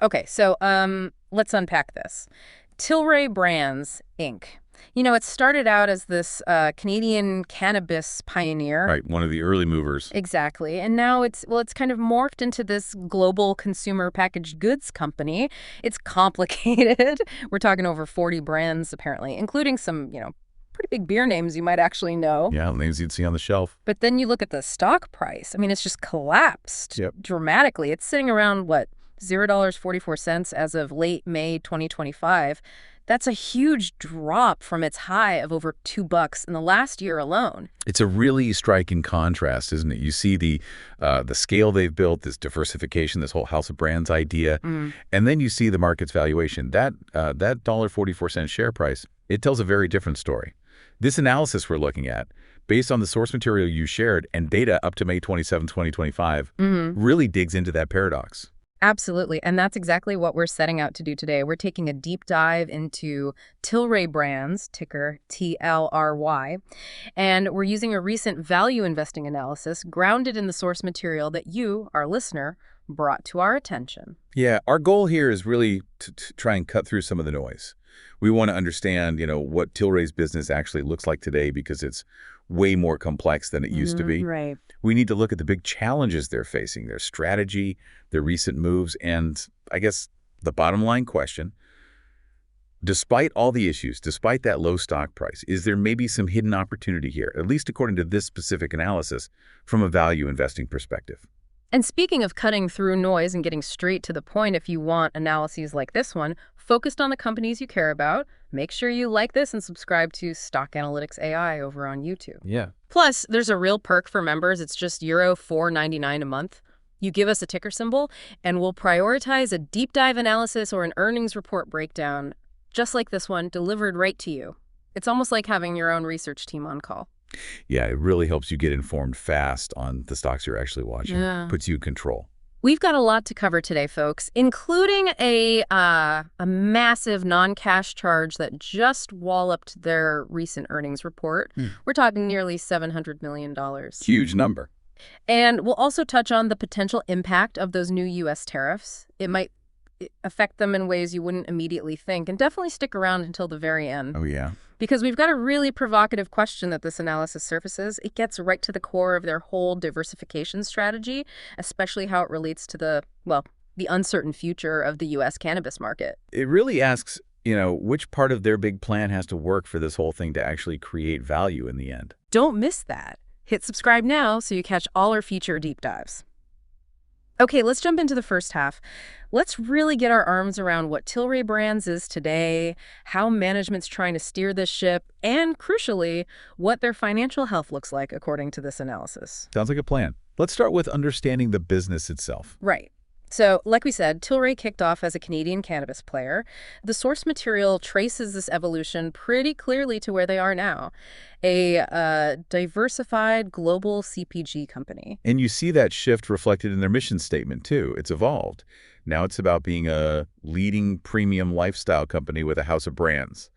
Okay, so let's unpack this. Tilray Brands, Inc. It started out as this Canadian cannabis pioneer. Right, one of the early movers. Exactly. And now it's kind of morphed into this global consumer packaged goods company. It's complicated. We're talking over 40 brands, apparently, including some, pretty big beer names you might actually know. Yeah, names you'd see on the shelf. But then you look at the stock price. I mean, it's just collapsed dramatically. It's sitting around, what, $0.44 as of late May 2025. That's a huge drop from its high of over $2 in the last year alone. It's a really striking contrast, isn't it? You see the scale they've built, this diversification, this whole house of brands idea, and then you see the market's valuation. That $1.44 share price, it tells a very different story. This analysis we're looking at, based on the source material you shared and data up to May 27, 2025, really digs into that paradox. Absolutely. And that's exactly what we're setting out to do today. We're taking a deep dive into Tilray Brands, ticker TLRY, and we're using a recent value investing analysis grounded in the source material that you, our listener, brought to our attention. Yeah, our goal here is really to try and cut through some of the noise. We want to understand, what Tilray's business actually looks like today because it's way more complex than it used to be. Right. We need to look at the big challenges they're facing, their strategy, their recent moves, and I guess the bottom line question, despite all the issues, despite that low stock price, is there maybe some hidden opportunity here, at least according to this specific analysis, from a value investing perspective? And speaking of cutting through noise and getting straight to the point, if you want analyses like this one, focused on the companies you care about, make sure you like this and subscribe to Stock Analytics AI over on YouTube. Yeah. Plus, there's a real perk for members. It's just €4.99 a month. You give us a ticker symbol, and we'll prioritize a deep dive analysis or an earnings report breakdown, just like this one, delivered right to you. It's almost like having your own research team on call. Yeah, it really helps you get informed fast on the stocks you're actually watching. Yeah. Puts you in control. We've got a lot to cover today, folks, including a massive non-cash charge that just walloped their recent earnings report. We're talking nearly $700 million. Huge number. And we'll also touch on the potential impact of those new U.S. tariffs. It might affect them in ways you wouldn't immediately think, and definitely stick around until the very end. Oh, yeah. Because we've got a really provocative question that this analysis surfaces. It gets right to the core of their whole diversification strategy, especially how it relates to the uncertain future of the U.S. cannabis market. It really asks, which part of their big plan has to work for this whole thing to actually create value in the end. Don't miss that. Hit subscribe now so you catch all our future deep dives. Okay, let's jump into the first half. Let's really get our arms around what Tilray Brands is today, how management's trying to steer this ship, and crucially, what their financial health looks like according to this analysis. Sounds like a plan. Let's start with understanding the business itself. Right. So, like we said, Tilray kicked off as a Canadian cannabis player. The source material traces this evolution pretty clearly to where they are now, a diversified global CPG company. And you see that shift reflected in their mission statement, too. It's evolved. Now it's about being a leading premium lifestyle company with a house of brands.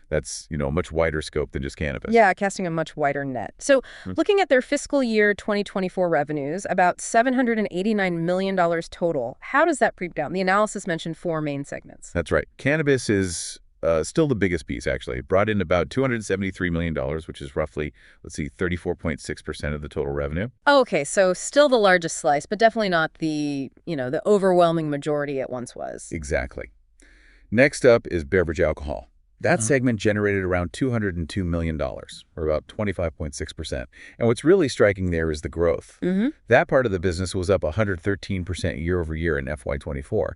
That's, a much wider scope than just cannabis. Yeah, casting a much wider net. So looking at their fiscal year 2024 revenues, about $789 million total. How does that break down? The analysis mentioned 4 main segments. That's right. Cannabis is still the biggest piece, actually. It brought in about $273 million, which is roughly, 34.6% of the total revenue. Oh, okay, so still the largest slice, but definitely not the, the overwhelming majority it once was. Exactly. Next up is beverage alcohol. That segment generated around $202 million, or about 25.6%. And what's really striking there is the growth. That part of the business was up 113% year over year in FY24.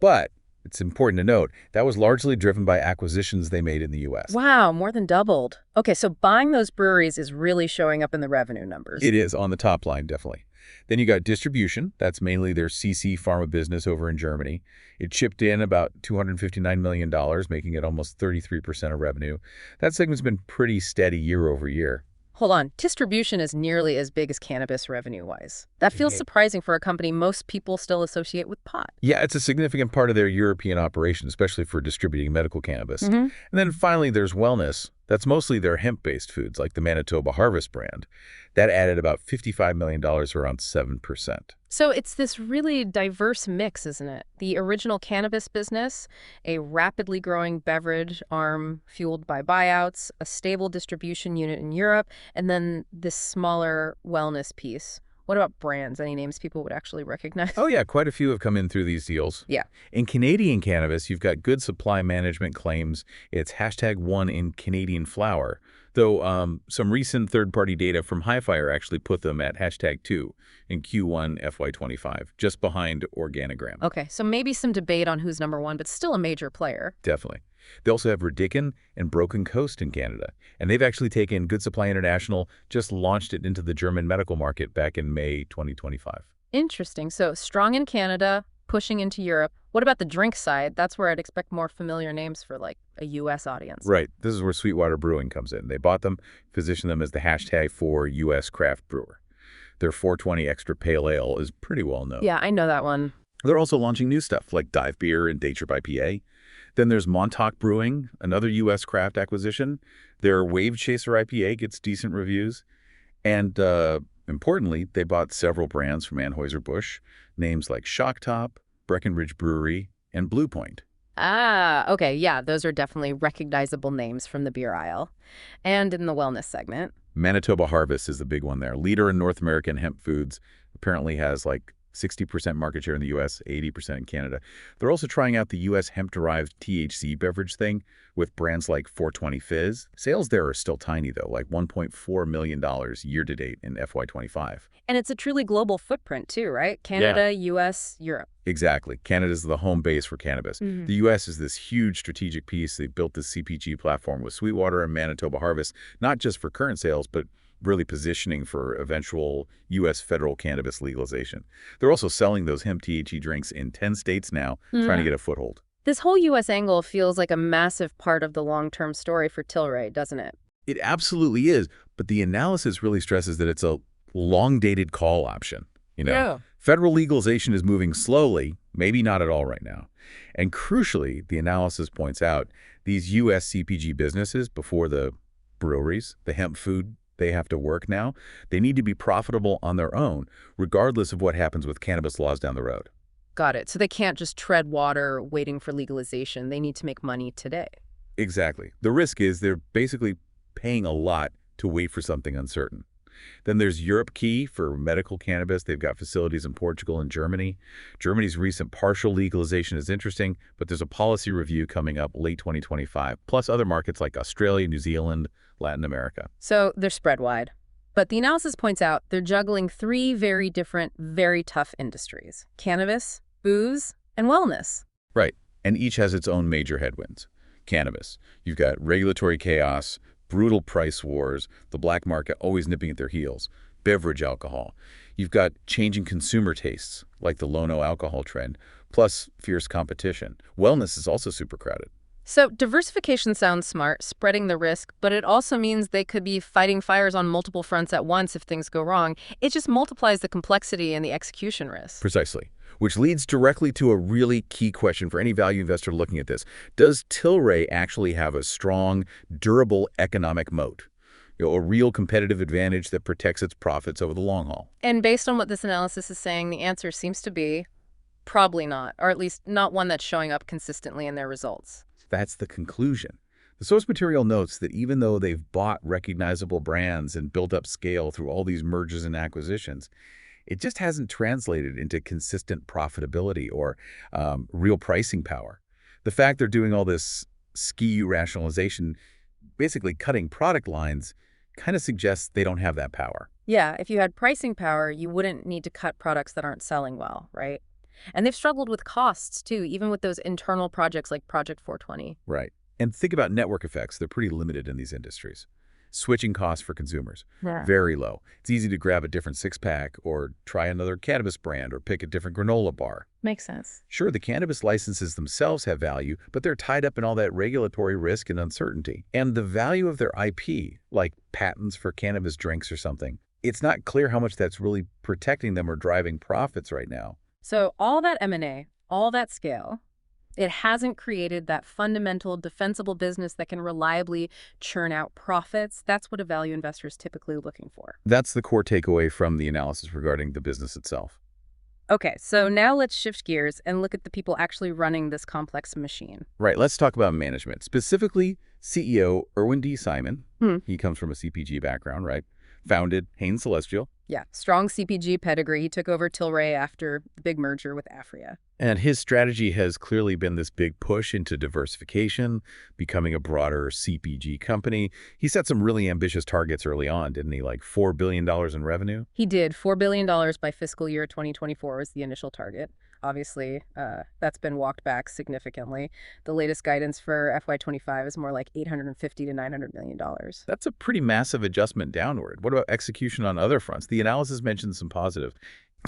But it's important to note that was largely driven by acquisitions they made in the U.S. Wow, more than doubled. Okay, so buying those breweries is really showing up in the revenue numbers. It is on the top line, definitely. Then you got distribution. That's mainly their CC Pharma business over in Germany. It chipped in about $259 million, making it almost 33% of revenue. That segment's been pretty steady year over year. Hold on. Distribution is nearly as big as cannabis revenue-wise. That feels surprising for a company most people still associate with pot. Yeah, it's a significant part of their European operation, especially for distributing medical cannabis. And then finally, there's wellness. That's mostly their hemp-based foods, like the Manitoba Harvest brand. That added about $55 million, or around 7%. So it's this really diverse mix, isn't it? The original cannabis business, a rapidly growing beverage arm fueled by buyouts, a stable distribution unit in Europe, and then this smaller wellness piece. What about brands? Any names people would actually recognize? Oh yeah, quite a few have come in through these deals. Yeah. In Canadian cannabis, you've got good supply management claims. It's #1 in Canadian flower, though some recent third-party data from Hi-Fire actually put them at #2 in Q1 FY25, just behind Organigram. Okay, so maybe some debate on who's number one, but still a major player. Definitely. They also have Redican and Broken Coast in Canada, and they've actually taken Good Supply International, just launched it into the German medical market back in May 2025. Interesting. So strong in Canada, pushing into Europe. What about the drink side? That's where I'd expect more familiar names for like a U.S. audience. Right. This is where Sweetwater Brewing comes in. They bought them, positioned them as the hashtag for U.S. craft brewer. Their 420 Extra Pale Ale is pretty well known. Yeah, I know that one. They're also launching new stuff like Dive Beer and Day Trip IPA. Then there's Montauk Brewing, another U.S. craft acquisition. Their Wave Chaser IPA gets decent reviews. And importantly, they bought several brands from Anheuser-Busch, names like Shock Top, Breckenridge Brewery, and Blue Point. Ah, okay. Yeah, those are definitely recognizable names from the beer aisle. And in the wellness segment. Manitoba Harvest is the big one there. Leader in North American hemp foods, apparently has like 60% market share in the U.S., 80% in Canada. They're also trying out the U.S. hemp-derived THC beverage thing with brands like 420 Fizz. Sales there are still tiny, though, like $1.4 million year-to-date in FY25. And it's a truly global footprint, too, right? Canada, U.S., Europe. Exactly. Canada's the home base for cannabis. The U.S. is this huge strategic piece. They built this CPG platform with Sweetwater and Manitoba Harvest, not just for current sales, but really positioning for eventual U.S. federal cannabis legalization. They're also selling those hemp THC drinks in 10 states now, trying to get a foothold. This whole U.S. angle feels like a massive part of the long-term story for Tilray, doesn't it? It absolutely is, but the analysis really stresses that it's a long-dated call option. Federal legalization is moving slowly, maybe not at all right now. And crucially, the analysis points out these U.S. CPG businesses, before the breweries, the hemp food, they have to work now. They need to be profitable on their own, regardless of what happens with cannabis laws down the road. Got it. So they can't just tread water waiting for legalization. They need to make money today. Exactly. The risk is they're basically paying a lot to wait for something uncertain. Then there's Europe Key for medical cannabis. They've got facilities in Portugal and Germany. Germany's recent partial legalization is interesting, but there's a policy review coming up late 2025, plus other markets like Australia, New Zealand, Latin America. So they're spread wide. But the analysis points out they're juggling three very different, very tough industries: cannabis, booze, and wellness. Right. And each has its own major headwinds. Cannabis. You've got regulatory chaos, brutal price wars, the black market always nipping at their heels, beverage alcohol. You've got changing consumer tastes, like the low-no alcohol trend, plus fierce competition. Wellness is also super crowded. So diversification sounds smart, spreading the risk, but it also means they could be fighting fires on multiple fronts at once if things go wrong. It just multiplies the complexity and the execution risk. Precisely. Which leads directly to a really key question for any value investor looking at this. Does Tilray actually have a strong, durable economic moat? A real competitive advantage that protects its profits over the long haul? And based on what this analysis is saying, the answer seems to be probably not, or at least not one that's showing up consistently in their results. That's the conclusion. The source material notes that even though they've bought recognizable brands and built up scale through all these mergers and acquisitions, it just hasn't translated into consistent profitability or real pricing power. The fact they're doing all this SKU rationalization, basically cutting product lines, kind of suggests they don't have that power. Yeah, if you had pricing power, you wouldn't need to cut products that aren't selling well, right? And they've struggled with costs, too, even with those internal projects like Project 420. Right. And think about network effects. They're pretty limited in these industries. Switching costs for consumers, very low. It's easy to grab a different six-pack or try another cannabis brand or pick a different granola bar. Makes sense. Sure, the cannabis licenses themselves have value, but they're tied up in all that regulatory risk and uncertainty. And the value of their IP, like patents for cannabis drinks or something, it's not clear how much that's really protecting them or driving profits right now. So all that M&A, all that scale, It hasn't created that fundamental, defensible business that can reliably churn out profits. That's what a value investor is typically looking for. That's the core takeaway from the analysis regarding the business itself. Okay, so now let's shift gears and look at the people actually running this complex machine. Right, let's talk about management, specifically CEO Irwin D. Simon. Hmm. He comes from a CPG background, right? Founded Hain Celestial. Yeah, strong CPG pedigree. He took over Tilray after the big merger with Afria. And his strategy has clearly been this big push into diversification, becoming a broader CPG company. He set some really ambitious targets early on, didn't he? Like $4 billion in revenue? He did. $4 billion by fiscal year 2024 was the initial target. Obviously, that's been walked back significantly. The latest guidance for FY25 is more like $850 to $900 million. That's a pretty massive adjustment downward. What about execution on other fronts? The analysis mentions some positive.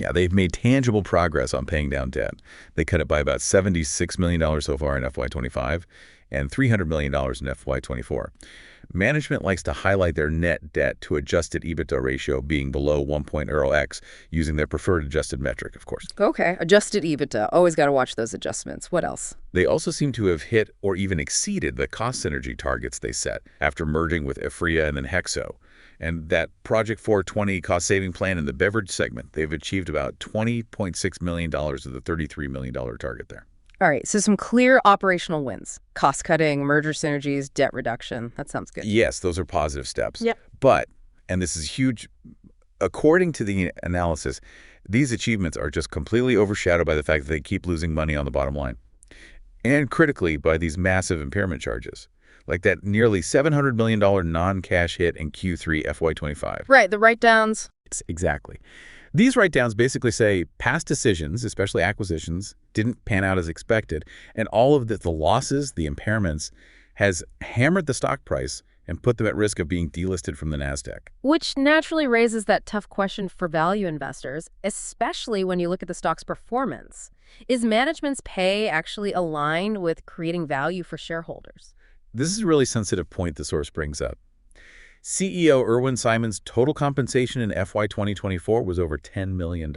Yeah, they've made tangible progress on paying down debt. They cut it by about $76 million so far in FY25 and $300 million in FY24. Management likes to highlight their net debt to adjusted EBITDA ratio being below 1.0x using their preferred adjusted metric, of course. Okay, adjusted EBITDA. Always got to watch those adjustments. What else? They also seem to have hit or even exceeded the cost synergy targets they set after merging with Afria and then Hexo. And that Project 420 cost-saving plan in the beverage segment, they've achieved about $20.6 million of the $33 million target there. All right, so some clear operational wins. Cost-cutting, merger synergies, debt reduction. That sounds good. Yes, those are positive steps. Yep. But, and this is huge, according to the analysis, these achievements are just completely overshadowed by the fact that they keep losing money on the bottom line. And critically, by these massive impairment charges. Like that nearly $700 million non-cash hit in Q3 FY25. Right, the write-downs. Exactly. These write-downs basically say past decisions, especially acquisitions, didn't pan out as expected, and all of the losses, the impairments, has hammered the stock price and put them at risk of being delisted from the NASDAQ. Which naturally raises that tough question for value investors, especially when you look at the stock's performance. Is management's pay actually aligned with creating value for shareholders? This is a really sensitive point the source brings up. CEO Irwin Simon's total compensation in FY 2024 was over $10 million.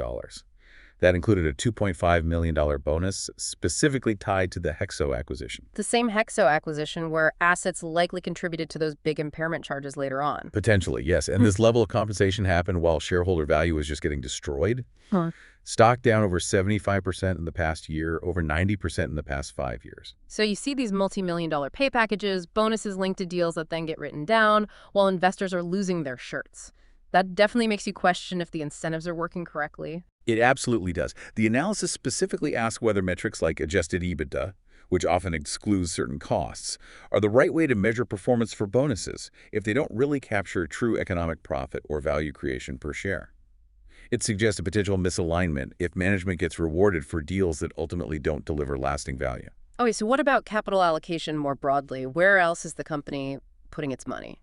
That included a $2.5 million bonus specifically tied to the Hexo acquisition. The same Hexo acquisition where assets likely contributed to those big impairment charges later on. Potentially, yes. And this level of compensation happened while shareholder value was just getting destroyed. Huh. Stock down over 75% in the past year, over 90% in the past 5 years. So you see these multi-million-dollar pay packages, bonuses linked to deals that then get written down, while investors are losing their shirts. That definitely makes you question if the incentives are working correctly. It absolutely does. The analysis specifically asks whether metrics like adjusted EBITDA, which often excludes certain costs, are the right way to measure performance for bonuses if they don't really capture true economic profit or value creation per share. It suggests a potential misalignment if management gets rewarded for deals that ultimately don't deliver lasting value. Okay, so what about capital allocation more broadly? Where else is the company putting its money?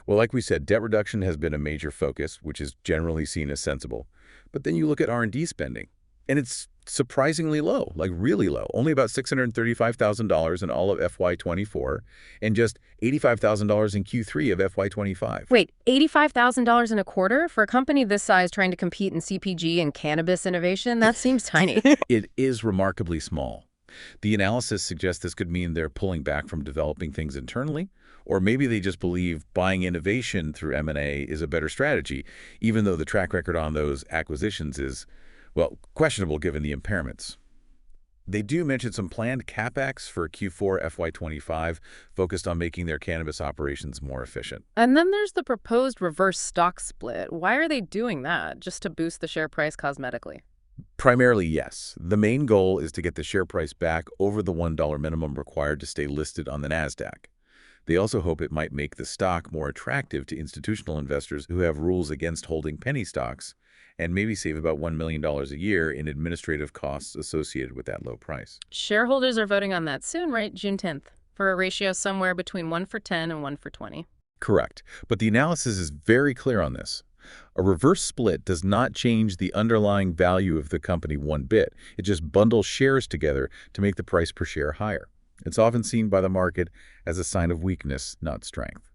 Well, like we said, debt reduction has been a major focus, which is generally seen as sensible. But then you look at R&D spending, and it's surprisingly low, like really low, only about $635,000 in all of FY24 and just $85,000 in Q3 of FY25. Wait, $85,000 in a quarter? For a company this size trying to compete in CPG and cannabis innovation, that seems tiny. It is remarkably small. The analysis suggests this could mean they're pulling back from developing things internally, or maybe they just believe buying innovation through M&A is a better strategy, even though the track record on those acquisitions is, well, questionable given the impairments. They do mention some planned CapEx for Q4 FY25 focused on making their cannabis operations more efficient. And then there's the proposed reverse stock split. Why are they doing that? Just to boost the share price cosmetically? Primarily, yes. The main goal is to get the share price back over the $1 minimum required to stay listed on the NASDAQ. They also hope it might make the stock more attractive to institutional investors who have rules against holding penny stocks and maybe save about $1 million a year in administrative costs associated with that low price. Shareholders are voting on that soon, right? June 10th, for a ratio somewhere between 1 for 10 and 1 for 20. Correct. But the analysis is very clear on this. A reverse split does not change the underlying value of the company one bit. It just bundles shares together to make the price per share higher. It's often seen by the market as a sign of weakness, not strength.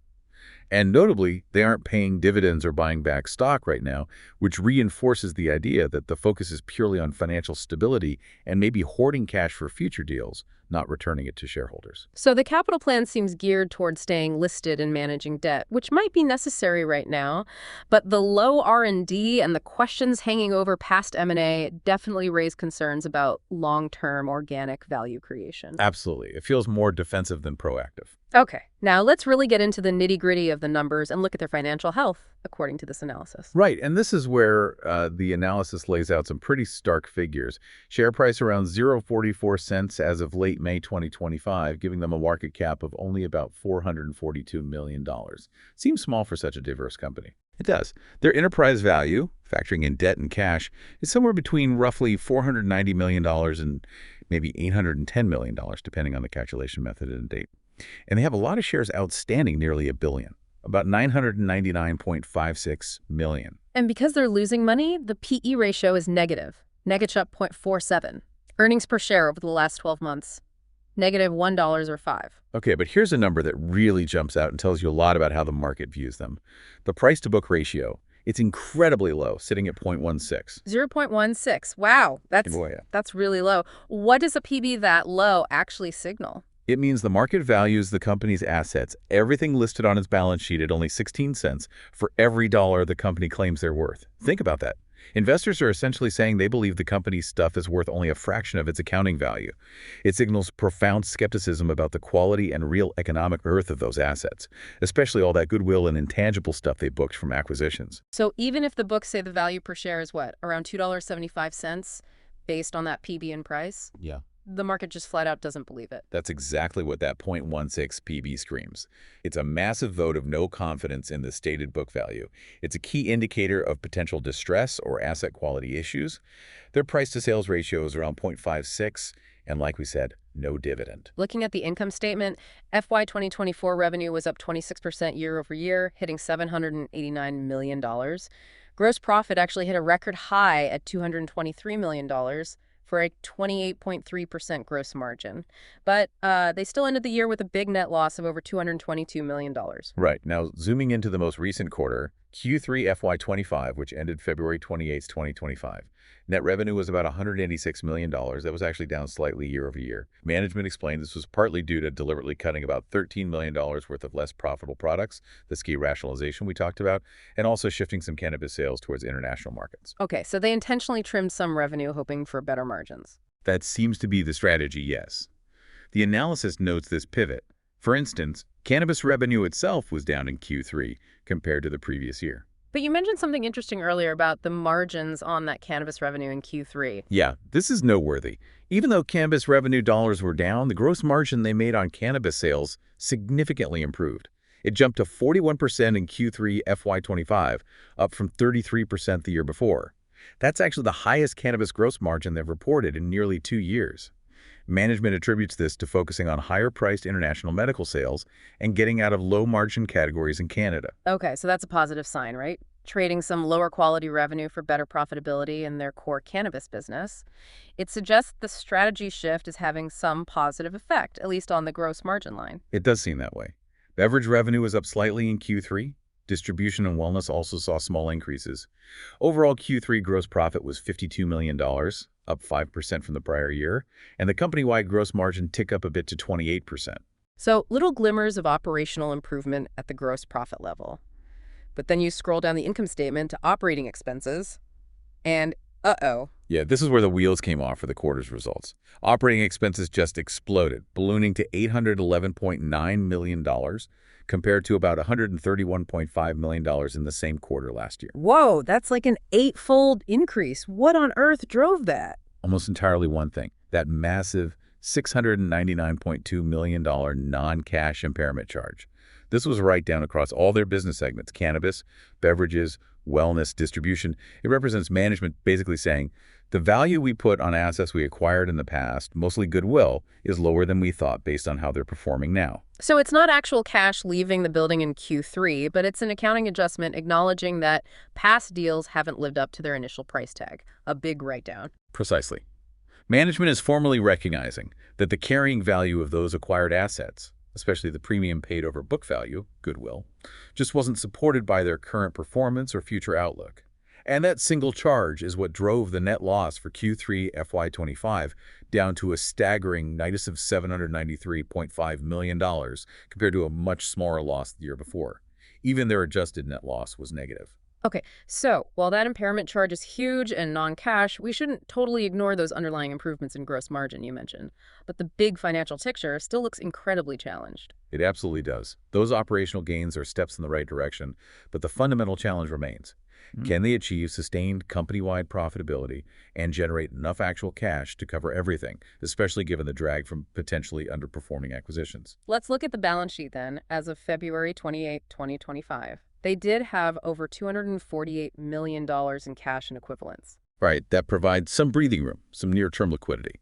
And notably, they aren't paying dividends or buying back stock right now, which reinforces the idea that the focus is purely on financial stability and maybe hoarding cash for future deals, not returning it to shareholders. So the capital plan seems geared towards staying listed and managing debt, which might be necessary right now, but the low R&D and the questions hanging over past M&A definitely raise concerns about long-term organic value creation. Absolutely. It feels more defensive than proactive. Okay, now let's really get into the nitty-gritty of the numbers and look at their financial health, according to this analysis. Right, and this is where the analysis lays out some pretty stark figures. Share price around 0.44 cents as of late May 2025, giving them a market cap of only about $442 million. Seems small for such a diverse company. It does. Their enterprise value, factoring in debt and cash, is somewhere between roughly $490 million and maybe $810 million, depending on the calculation method and date. And they have a lot of shares outstanding, nearly $1 billion, about 999.56 million. And because they're losing money, the PE ratio is negative, negative 0.47. Earnings per share over the last 12 months, negative $1 or 5. Okay, but here's a number that really jumps out and tells you a lot about how the market views them. The price-to-book ratio. It's incredibly low, sitting at 0.16. 0.16. Wow, that's really low. What does a PB that low actually signal? It means the market values the company's assets, everything listed on its balance sheet, at only 16 cents for every dollar the company claims they're worth. Think about that. Investors are essentially saying they believe the company's stuff is worth only a fraction of its accounting value. It signals profound skepticism about the quality and real economic worth of those assets, especially all that goodwill and intangible stuff they booked from acquisitions. So even if the books say the value per share is what, around $2.75 based on that PB and price? Yeah. The market just flat out doesn't believe it. That's exactly what that 0.16 PB screams. It's a massive vote of no confidence in the stated book value. It's a key indicator of potential distress or asset quality issues. Their price-to-sales ratio is around 0.56, and like we said, no dividend. Looking at the income statement, FY 2024 revenue was up 26% year over year, hitting $789 million. Gross profit actually hit a record high at $223 million. For a 28.3% gross margin. But they still ended the year with a big net loss of over $222 million. Right. Now, zooming into the most recent quarter, Q3 FY25, which ended February 28, 2025. Net revenue was about $186 million. That was actually down slightly year over year. Management explained this was partly due to deliberately cutting about $13 million worth of less profitable products, the SKU rationalization we talked about, and also shifting some cannabis sales towards international markets. Okay, so they intentionally trimmed some revenue, hoping for better margins. That seems to be the strategy, yes. The analysis notes this pivot. For instance, cannabis revenue itself was down in Q3 compared to the previous year. But you mentioned something interesting earlier about the margins on that cannabis revenue in Q3. Yeah, this is noteworthy. Even though cannabis revenue dollars were down, the gross margin they made on cannabis sales significantly improved. It jumped to 41% in Q3 FY25, up from 33% the year before. That's actually the highest cannabis gross margin they've reported in nearly 2 years. Management attributes this to focusing on higher-priced international medical sales and getting out of low-margin categories in Canada. Okay, so that's a positive sign, right? Trading some lower quality revenue for better profitability in their core cannabis business. It suggests the strategy shift is having some positive effect, at least on the gross margin line. It does seem that way. Beverage revenue was up slightly in Q3. Distribution and wellness also saw small increases. Overall, Q3 gross profit was $52 million, up 5% from the prior year, and the company-wide gross margin ticked up a bit to 28%. So little glimmers of operational improvement at the gross profit level. But then you scroll down the income statement to operating expenses, and uh-oh. Yeah, this is where the wheels came off for the quarter's results. Operating expenses just exploded, ballooning to $811.9 million, compared to about $131.5 million in the same quarter last year. Whoa, that's like an 8-fold increase. What on earth drove that? Almost entirely one thing, that massive $699.2 million non-cash impairment charge. This was a write-down across all their business segments: cannabis, beverages, wellness, distribution. It represents management basically saying, the value we put on assets we acquired in the past, mostly goodwill, is lower than we thought based on how they're performing now. So it's not actual cash leaving the building in Q3, but it's an accounting adjustment acknowledging that past deals haven't lived up to their initial price tag. A big write-down. Precisely. Management is formally recognizing that the carrying value of those acquired assets, especially the premium paid over book value, goodwill, just wasn't supported by their current performance or future outlook. And that single charge is what drove the net loss for Q3 FY25 down to a staggering negative $793.5 million compared to a much smaller loss the year before. Even their adjusted net loss was negative. Okay, so while that impairment charge is huge and non-cash, we shouldn't totally ignore those underlying improvements in gross margin you mentioned. But the big financial picture still looks incredibly challenged. It absolutely does. Those operational gains are steps in the right direction, but the fundamental challenge remains. Can they achieve sustained company-wide profitability and generate enough actual cash to cover everything, especially given the drag from potentially underperforming acquisitions? Let's look at the balance sheet then, as of February 28, 2025. They did have over $248 million in cash and equivalents. Right, that provides some breathing room, some near-term liquidity.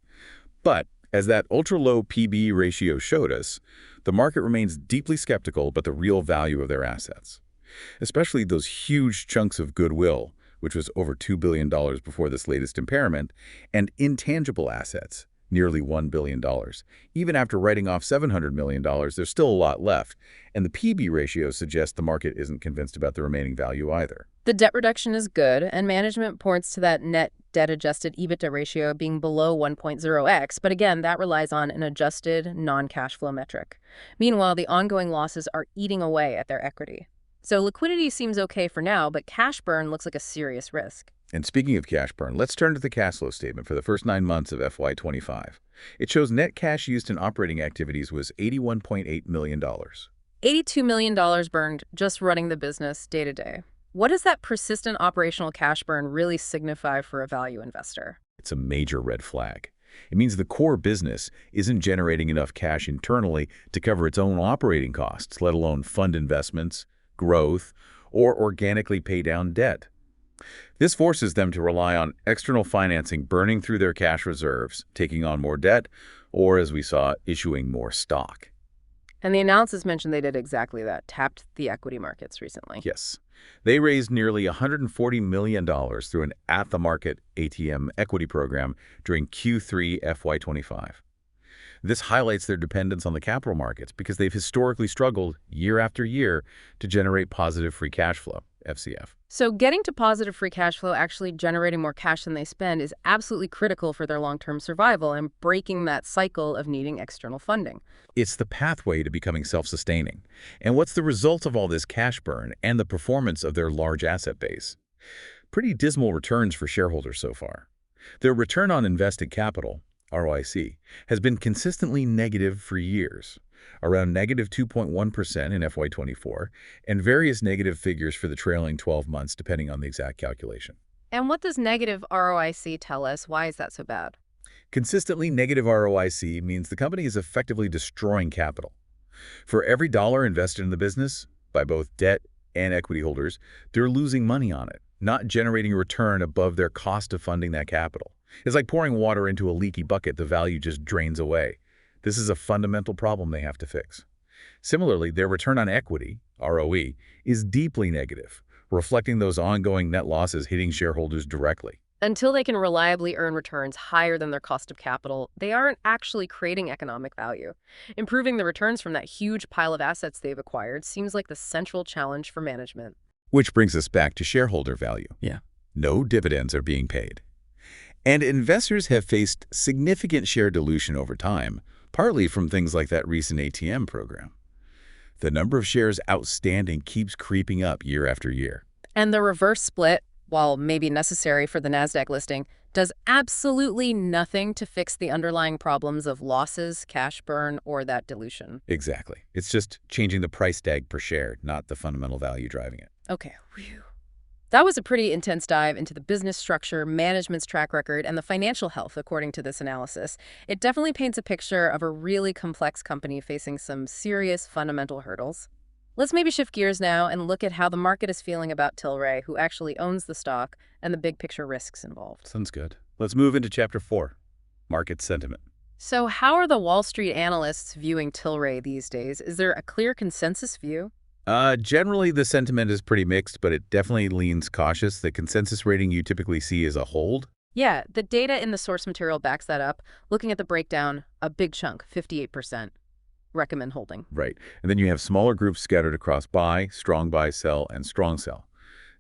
But as that ultra-low PB ratio showed us, the market remains deeply skeptical about the real value of their assets, especially those huge chunks of goodwill, which was over $2 billion before this latest impairment, and intangible assets, nearly $1 billion. Even after writing off $700 million, there's still a lot left, and the PB ratio suggests the market isn't convinced about the remaining value either. The debt reduction is good, and management points to that net debt-adjusted EBITDA ratio being below 1.0x, but again, that relies on an adjusted non-cash flow metric. Meanwhile, the ongoing losses are eating away at their equity. So liquidity seems okay for now, but cash burn looks like a serious risk. And speaking of cash burn, let's turn to the cash flow statement for the first 9 months of FY25. It shows net cash used in operating activities was $81.8 million. $82 million burned just running the business day to day. What does that persistent operational cash burn really signify for a value investor? It's a major red flag. It means the core business isn't generating enough cash internally to cover its own operating costs, let alone fund investments, growth, or organically pay down debt. This forces them to rely on external financing, burning through their cash reserves, taking on more debt, or, as we saw, issuing more stock. And the analysis mentioned they did exactly that, tapped the equity markets recently. Yes. They raised nearly $140 million through an at-the-market ATM equity program during Q3 FY25. This highlights their dependence on the capital markets because they've historically struggled year after year to generate positive free cash flow, FCF. So getting to positive free cash flow, actually generating more cash than they spend, is absolutely critical for their long-term survival and breaking that cycle of needing external funding. It's the pathway to becoming self-sustaining. And what's the result of all this cash burn and the performance of their large asset base? Pretty dismal returns for shareholders so far. Their return on invested capital, ROIC, has been consistently negative for years, around negative 2.1% in FY24, and various negative figures for the trailing 12 months depending on the exact calculation. And what does negative ROIC tell us? Why is that so bad? Consistently negative ROIC means the company is effectively destroying capital. For every dollar invested in the business, by both debt and equity holders, they're losing money on it, not generating a return above their cost of funding that capital. It's like pouring water into a leaky bucket. The value just drains away. This is a fundamental problem they have to fix. Similarly, their return on equity, ROE, is deeply negative, reflecting those ongoing net losses hitting shareholders directly. Until they can reliably earn returns higher than their cost of capital, they aren't actually creating economic value. Improving the returns from that huge pile of assets they've acquired seems like the central challenge for management. Which brings us back to shareholder value. Yeah. No dividends are being paid. And investors have faced significant share dilution over time, partly from things like that recent ATM program. The number of shares outstanding keeps creeping up year after year. And the reverse split, while maybe necessary for the NASDAQ listing, does absolutely nothing to fix the underlying problems of losses, cash burn, or that dilution. Exactly. It's just changing the price tag per share, not the fundamental value driving it. Okay. Whew. That was a pretty intense dive into the business structure, management's track record, and the financial health, according to this analysis. It definitely paints a picture of a really complex company facing some serious fundamental hurdles. Let's maybe shift gears now and look at how the market is feeling about Tilray, who actually owns the stock, and the big picture risks involved. Sounds good. Let's move into Chapter 4, Market Sentiment. So how are the Wall Street analysts viewing Tilray these days? Is there a clear consensus view? Generally, the sentiment is pretty mixed, but it definitely leans cautious. The consensus rating you typically see is a hold. Yeah, the data in the source material backs that up. Looking at the breakdown, a big chunk, 58%. recommend holding. Right. And then you have smaller groups scattered across buy, sell, and strong sell.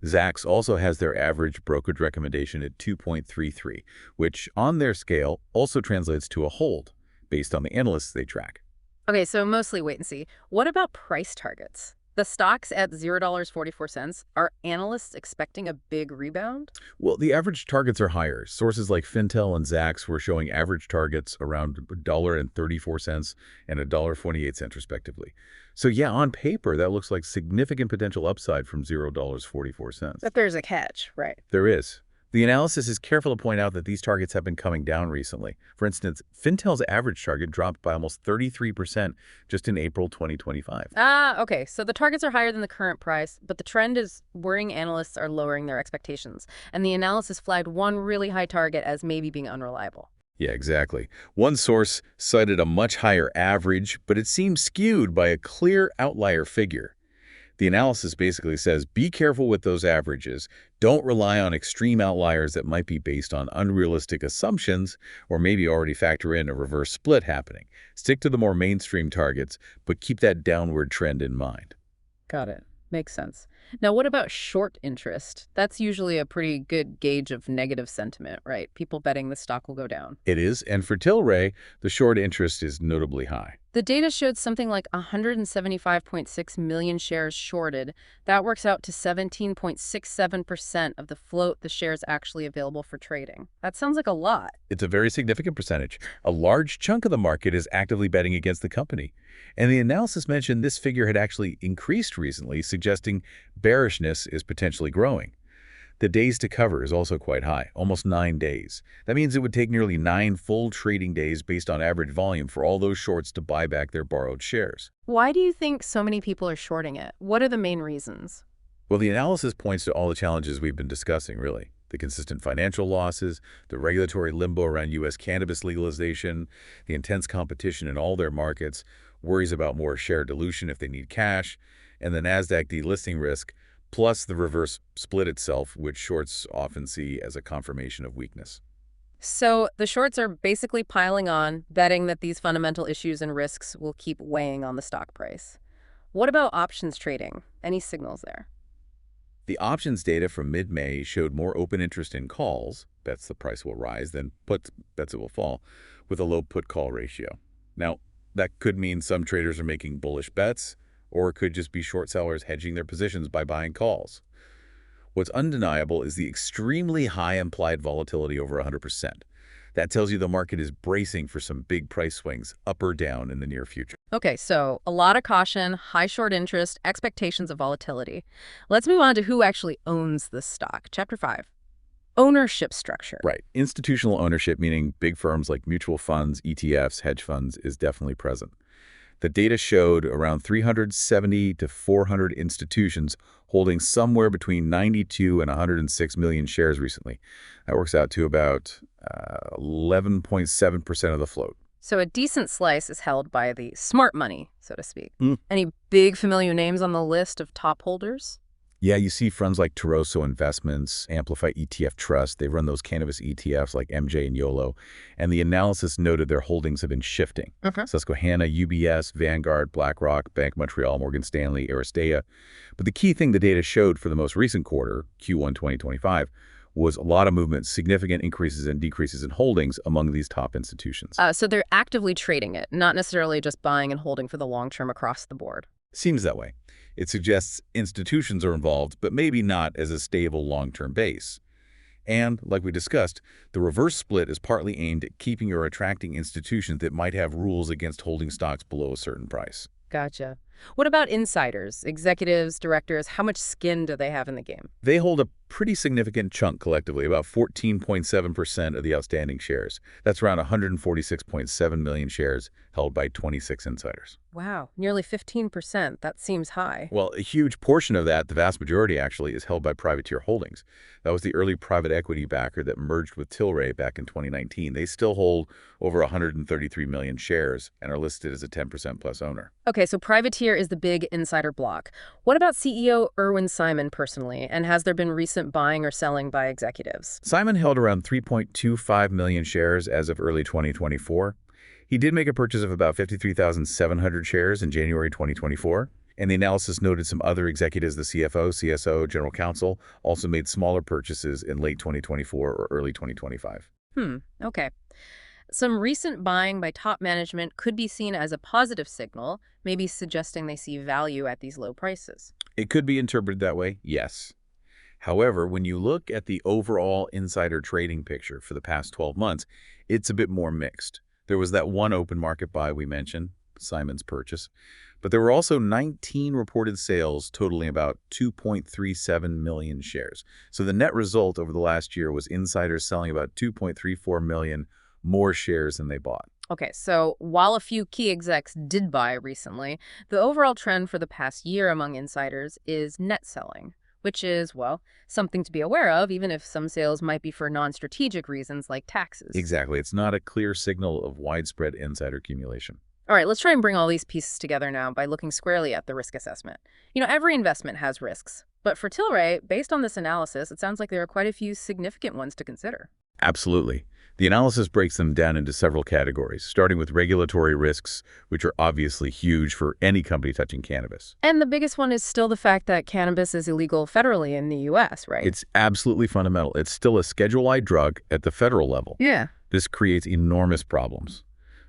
Zacks also has their average brokerage recommendation at 2.33, which on their scale also translates to a hold based on the analysts they track. Okay, so mostly wait and see. What about price targets? The stock's at $0.44. Are analysts expecting a big rebound? Well, the average targets are higher. Sources like Fintel and Zacks were showing average targets around $1.34 and $1.28 respectively. So yeah, on paper, that looks like significant potential upside from $0.44. But there's a catch, right? There is. The analysis is careful to point out that these targets have been coming down recently. For instance, Fintel's average target dropped by almost 33% just in April 2025. Okay, so the targets are higher than the current price, but the trend is worrying analysts are lowering their expectations. And the analysis flagged one really high target as maybe being unreliable. Yeah, exactly. One source cited a much higher average, but it seems skewed by a clear outlier figure. The analysis basically says, be careful with those averages. Don't rely on extreme outliers that might be based on unrealistic assumptions or maybe already factor in a reverse split happening. Stick to the more mainstream targets, but keep that downward trend in mind. Got it. Makes sense. Now, what about short interest? That's usually a pretty good gauge of negative sentiment, right? People betting the stock will go down. It is, and for Tilray, the short interest is notably high. The data showed something like 175.6 million shares shorted. That works out to 17.67% of the float the shares actually available for trading. That sounds like a lot. It's a very significant percentage. A large chunk of the market is actively betting against the company. And the analysis mentioned this figure had actually increased recently, suggesting bearishness is potentially growing. The days to cover is also quite high, almost 9 days. That means it would take nearly 9 full trading days based on average volume for all those shorts to buy back their borrowed shares. Why do you think so many people are shorting it? What are the main reasons? Well, the analysis points to all the challenges we've been discussing, really. The consistent financial losses, the regulatory limbo around U.S. cannabis legalization, the intense competition in all their markets, worries about more share dilution if they need cash, and the NASDAQ delisting risk, plus the reverse split itself, which shorts often see as a confirmation of weakness. So the shorts are basically piling on, betting that these fundamental issues and risks will keep weighing on the stock price. What about options trading? Any signals there? The options data from mid-May showed more open interest in calls, bets the price will rise, than puts, bets it will fall, with a low put-call ratio. Now, that could mean some traders are making bullish bets, or it could just be short sellers hedging their positions by buying calls. What's undeniable is the extremely high implied volatility over 100%. That tells you the market is bracing for some big price swings up or down in the near future. Okay, so a lot of caution, high short interest, expectations of volatility. Let's move on to who actually owns this stock. Chapter 5. Ownership structure. Right. Institutional ownership, meaning big firms like mutual funds, ETFs, hedge funds, is definitely present. The data showed around 370 to 400 institutions holding somewhere between 92 and 106 million shares recently. That works out to about 11.7% of the float. So a decent slice is held by the smart money, so to speak. Mm. Any big familiar names on the list of top holders? Yeah, you see funds like Tilray Investments, Amplify ETF Trust. They run those cannabis ETFs like MJ and YOLO. And the analysis noted their holdings have been shifting. Susquehanna, UBS, Vanguard, BlackRock, Bank Montreal, Morgan Stanley, Aristea. But the key thing the data showed for the most recent quarter, Q1 2025, was a lot of movement, significant increases and decreases in holdings among these top institutions. So they're actively trading it, not necessarily just buying and holding for the long term across the board. Seems that way. It suggests institutions are involved, but maybe not as a stable long-term base. And, like we discussed, the reverse split is partly aimed at keeping or attracting institutions that might have rules against holding stocks below a certain price. Gotcha. What about insiders, executives, directors? How much skin do they have in the game? They hold a pretty significant chunk collectively, about 14.7% of the outstanding shares. That's around 146.7 million shares held by 26 insiders. Wow, nearly 15%. That seems high. Well, a huge portion of that, the vast majority actually, is held by privateer holdings. That was the early private equity backer that merged with Tilray back in 2019. They still hold over 133 million shares and are listed as a 10% plus owner. Okay, so privateer is the big insider block. What about CEO Irwin Simon personally, and has there been recent buying or selling by executives? Simon held around 3.25 million shares as of early 2024. He did make a purchase of about 53,700 shares in January 2024, and the analysis noted some other executives, the CFO, CSO, general counsel, also made smaller purchases in late 2024 or early 2025. Okay. Some recent buying by top management could be seen as a positive signal, maybe suggesting they see value at these low prices. It could be interpreted that way, yes. However, when you look at the overall insider trading picture for the past 12 months, it's a bit more mixed. There was that one open market buy we mentioned, Simon's purchase, but there were also 19 reported sales totaling about 2.37 million shares. So the net result over the last year was insiders selling about 2.34 million more shares than they bought. Okay, so while a few key execs did buy recently, the overall trend for the past year among insiders is net selling, which is, well, something to be aware of, even if some sales might be for non-strategic reasons like taxes. Exactly. It's not a clear signal of widespread insider accumulation. All right, let's try and bring all these pieces together now by looking squarely at the risk assessment. Every investment has risks, but for Tilray, based on this analysis, it sounds like there are quite a few significant ones to consider. Absolutely. The analysis breaks them down into several categories, starting with regulatory risks, which are obviously huge for any company touching cannabis. And the biggest one is still the fact that cannabis is illegal federally in the U.S., right? It's absolutely fundamental. It's still a Schedule I drug at the federal level. Yeah. This creates enormous problems.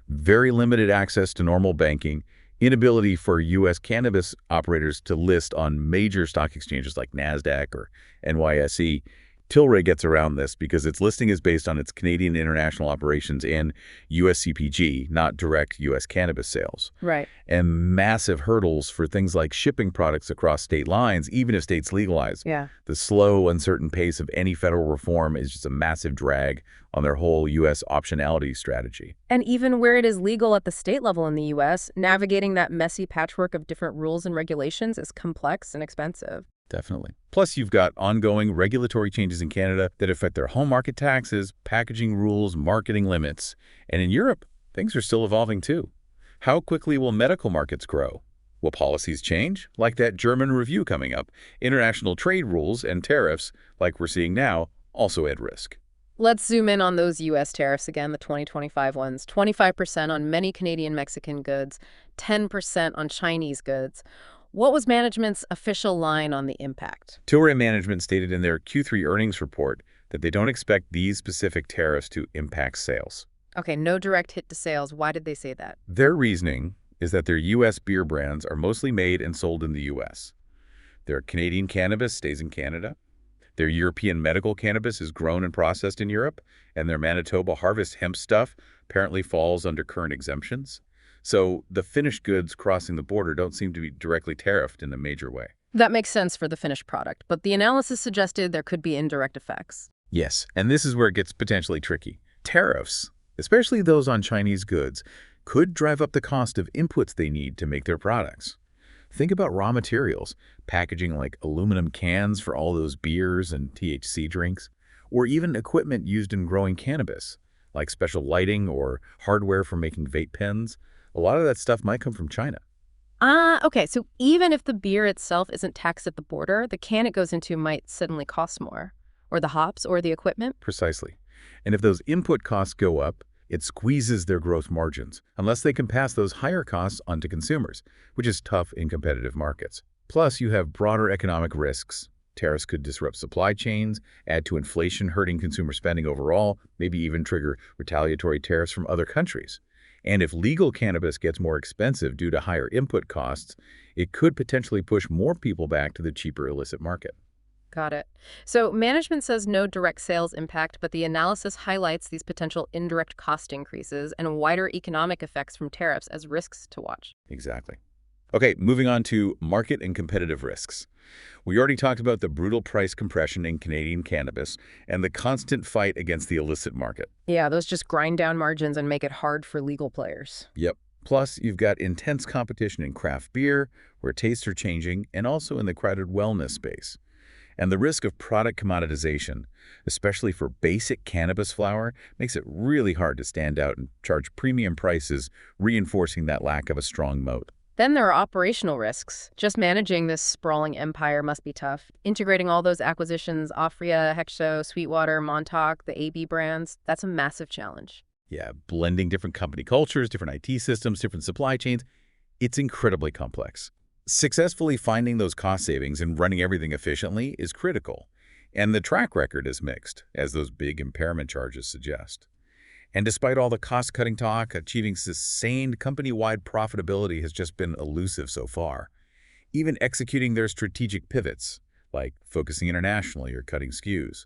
Very limited access to normal banking, inability for U.S. cannabis operators to list on major stock exchanges like NASDAQ or NYSE. Tilray gets around this because its listing is based on its Canadian international operations and U.S. CPG, not direct U.S. cannabis sales. Right. And massive hurdles for things like shipping products across state lines, even if states legalize. Yeah. The slow, uncertain pace of any federal reform is just a massive drag on their whole U.S. optionality strategy. And even where it is legal at the state level in the U.S., navigating that messy patchwork of different rules and regulations is complex and expensive. Definitely. Plus, you've got ongoing regulatory changes in Canada that affect their home market taxes, packaging rules, marketing limits. And in Europe, things are still evolving too. How quickly will medical markets grow? Will policies change? Like that German review coming up. International trade rules and tariffs, like we're seeing now, also add risk. Let's zoom in on those U.S. tariffs again, the 2025 ones. 25% on many Canadian Mexican goods, 10% on Chinese goods. What was management's official line on the impact? Tilray management stated in their Q3 earnings report that they don't expect these specific tariffs to impact sales. Okay, no direct hit to sales. Why did they say that? Their reasoning is that their U.S. beer brands are mostly made and sold in the U.S. Their Canadian cannabis stays in Canada. Their European medical cannabis is grown and processed in Europe, and their Manitoba harvest hemp stuff apparently falls under current exemptions. So the finished goods crossing the border don't seem to be directly tariffed in a major way. That makes sense for the finished product, but the analysis suggested there could be indirect effects. Yes, and this is where it gets potentially tricky. Tariffs, especially those on Chinese goods, could drive up the cost of inputs they need to make their products. Think about raw materials, packaging like aluminum cans for all those beers and THC drinks, or even equipment used in growing cannabis, like special lighting or hardware for making vape pens. A lot of that stuff might come from China. Okay, so even if the beer itself isn't taxed at the border, the can it goes into might suddenly cost more. Or the hops or the equipment. Precisely. And if those input costs go up, it squeezes their gross margins, unless they can pass those higher costs onto consumers, which is tough in competitive markets. Plus, you have broader economic risks. Tariffs could disrupt supply chains, add to inflation hurting consumer spending overall, maybe even trigger retaliatory tariffs from other countries. And if legal cannabis gets more expensive due to higher input costs, it could potentially push more people back to the cheaper illicit market. Got it. So management says no direct sales impact, but the analysis highlights these potential indirect cost increases and wider economic effects from tariffs as risks to watch. Exactly. Okay, moving on to market and competitive risks. We already talked about the brutal price compression in Canadian cannabis and the constant fight against the illicit market. Yeah, those just grind down margins and make it hard for legal players. Yep. Plus, you've got intense competition in craft beer, where tastes are changing, and also in the crowded wellness space. And the risk of product commoditization, especially for basic cannabis flower, makes it really hard to stand out and charge premium prices, reinforcing that lack of a strong moat. Then there are operational risks. Just managing this sprawling empire must be tough. Integrating all those acquisitions, Afria, Hexo, Sweetwater, Montauk, the AB brands, that's a massive challenge. Yeah, blending different company cultures, different IT systems, different supply chains. It's incredibly complex. Successfully finding those cost savings and running everything efficiently is critical. And the track record is mixed, as those big impairment charges suggest. And despite all the cost-cutting talk, achieving sustained company-wide profitability has just been elusive so far. Even executing their strategic pivots, like focusing internationally or cutting SKUs,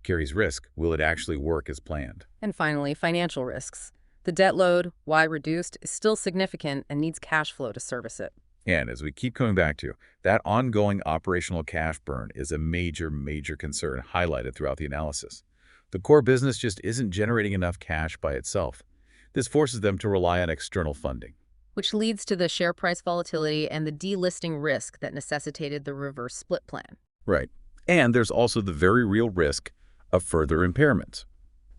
carries risk. Will it actually work as planned? And finally, financial risks. The debt load, while reduced, is still significant and needs cash flow to service it. And as we keep coming back to, that ongoing operational cash burn is a major, major concern highlighted throughout the analysis. The core business just isn't generating enough cash by itself. This forces them to rely on external funding. Which leads to the share price volatility and the delisting risk that necessitated the reverse split plan. Right. And there's also the very real risk of further impairments.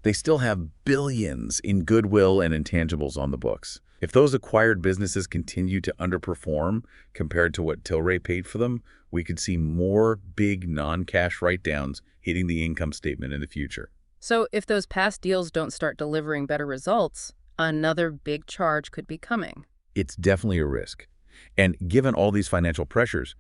They still have billions in goodwill and intangibles on the books. If those acquired businesses continue to underperform compared to what Tilray paid for them, we could see more big non-cash write-downs hitting the income statement in the future. So if those past deals don't start delivering better results, another big charge could be coming. It's definitely a risk. And given all these financial pressures,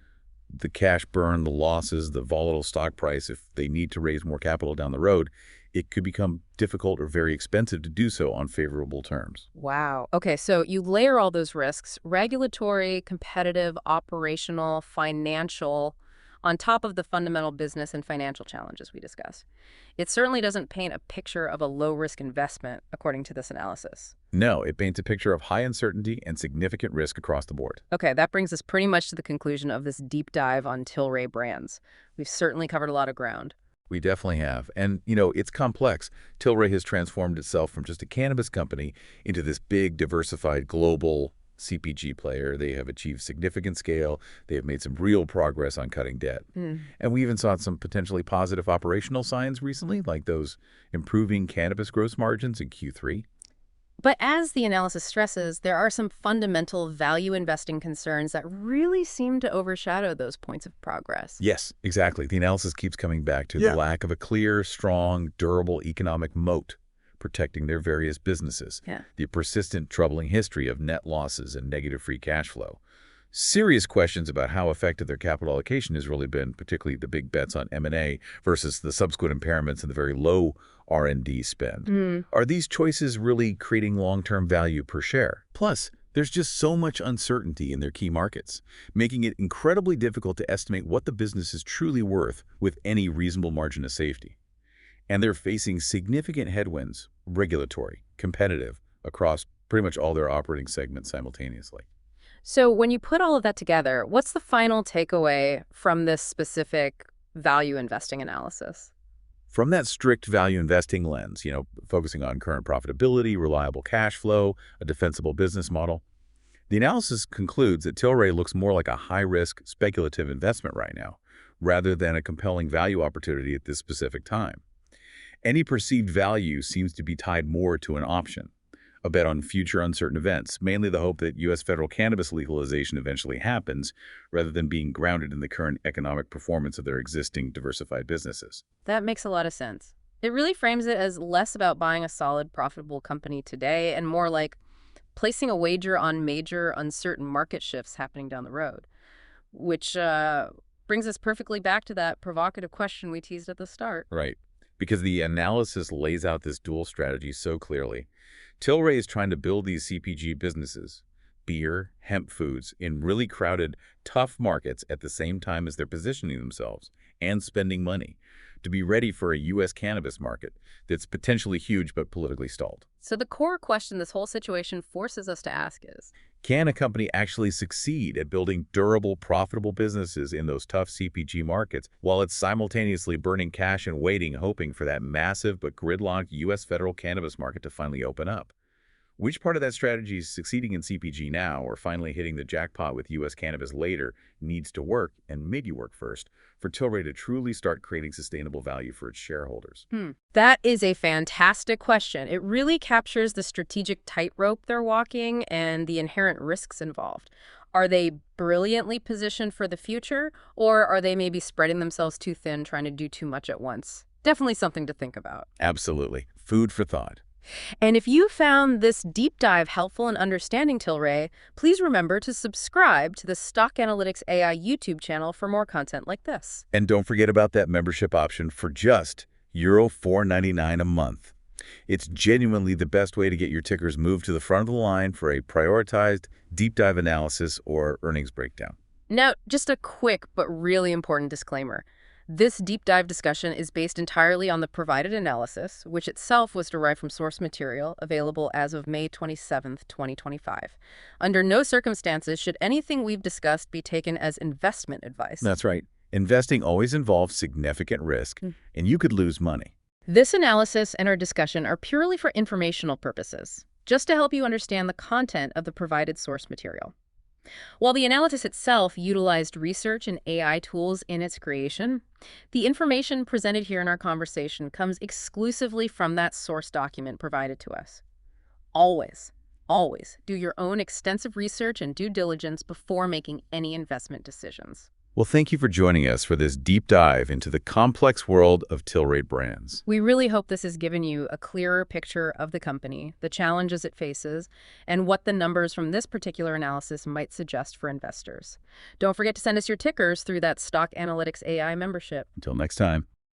the cash burn, the losses, the volatile stock price, if they need to raise more capital down the road, it could become difficult or very expensive to do so on favorable terms. Wow. Okay, so you layer all those risks, regulatory, competitive, operational, financial, on top of the fundamental business and financial challenges we discussed. It certainly doesn't paint a picture of a low-risk investment, according to this analysis. No, it paints a picture of high uncertainty and significant risk across the board. Okay, that brings us pretty much to the conclusion of this deep dive on Tilray Brands. We've certainly covered a lot of ground. We definitely have. And, it's complex. Tilray has transformed itself from just a cannabis company into this big, diversified, global CPG player. They have achieved significant scale. They have made some real progress on cutting debt. And we even saw some potentially positive operational signs recently, like those improving cannabis gross margins in Q3. But as the analysis stresses, there are some fundamental value investing concerns that really seem to overshadow those points of progress. Yes, exactly. The analysis keeps coming back to the lack of a clear, strong, durable economic moat protecting their various businesses, the persistent troubling history of net losses and negative free cash flow. Serious questions about how effective their capital allocation has really been, particularly the big bets on M&A versus the subsequent impairments and the very low R&D spend. Are these choices really creating long-term value per share? Plus, there's just so much uncertainty in their key markets, making it incredibly difficult to estimate what the business is truly worth with any reasonable margin of safety. And they're facing significant headwinds, regulatory, competitive, across pretty much all their operating segments simultaneously. So when you put all of that together, what's the final takeaway from this specific value investing analysis? From that strict value investing lens, focusing on current profitability, reliable cash flow, a defensible business model, the analysis concludes that Tilray looks more like a high-risk, speculative investment right now, rather than a compelling value opportunity at this specific time. Any perceived value seems to be tied more to an option, a bet on future uncertain events, mainly the hope that U.S. federal cannabis legalization eventually happens, rather than being grounded in the current economic performance of their existing diversified businesses. That makes a lot of sense. It really frames it as less about buying a solid, profitable company today and more like placing a wager on major, uncertain market shifts happening down the road, which brings us perfectly back to that provocative question we teased at the start. Right. Because the analysis lays out this dual strategy so clearly. Tilray is trying to build these CPG businesses, beer, hemp foods, in really crowded, tough markets at the same time as they're positioning themselves and spending money to be ready for a U.S. cannabis market that's potentially huge but politically stalled. So the core question this whole situation forces us to ask is, can a company actually succeed at building durable, profitable businesses in those tough CPG markets while it's simultaneously burning cash and waiting, hoping for that massive but gridlocked U.S. federal cannabis market to finally open up? Which part of that strategy is succeeding in CPG now or finally hitting the jackpot with U.S. cannabis later needs to work, and maybe work first, for Tilray to truly start creating sustainable value for its shareholders? That is a fantastic question. It really captures the strategic tightrope they're walking and the inherent risks involved. Are they brilliantly positioned for the future, or are they maybe spreading themselves too thin, trying to do too much at once? Definitely something to think about. Absolutely. Food for thought. And if you found this deep dive helpful in understanding Tilray, please remember to subscribe to the Stock Analytics AI YouTube channel for more content like this. And don't forget about that membership option for just Euro 4.99 a month. It's genuinely the best way to get your tickers moved to the front of the line for a prioritized deep dive analysis or earnings breakdown. Now, just a quick but really important disclaimer. This deep dive discussion is based entirely on the provided analysis, which itself was derived from source material available as of May 27, 2025. Under no circumstances should anything we've discussed be taken as investment advice. That's right. Investing always involves significant risk, and you could lose money. This analysis and our discussion are purely for informational purposes, just to help you understand the content of the provided source material. While the analysis itself utilized research and AI tools in its creation, the information presented here in our conversation comes exclusively from that source document provided to us. Always, always do your own extensive research and due diligence before making any investment decisions. Well, thank you for joining us for this deep dive into the complex world of Tilray Brands. We really hope this has given you a clearer picture of the company, the challenges it faces, and what the numbers from this particular analysis might suggest for investors. Don't forget to send us your tickers through that Stock Analytics AI membership. Until next time.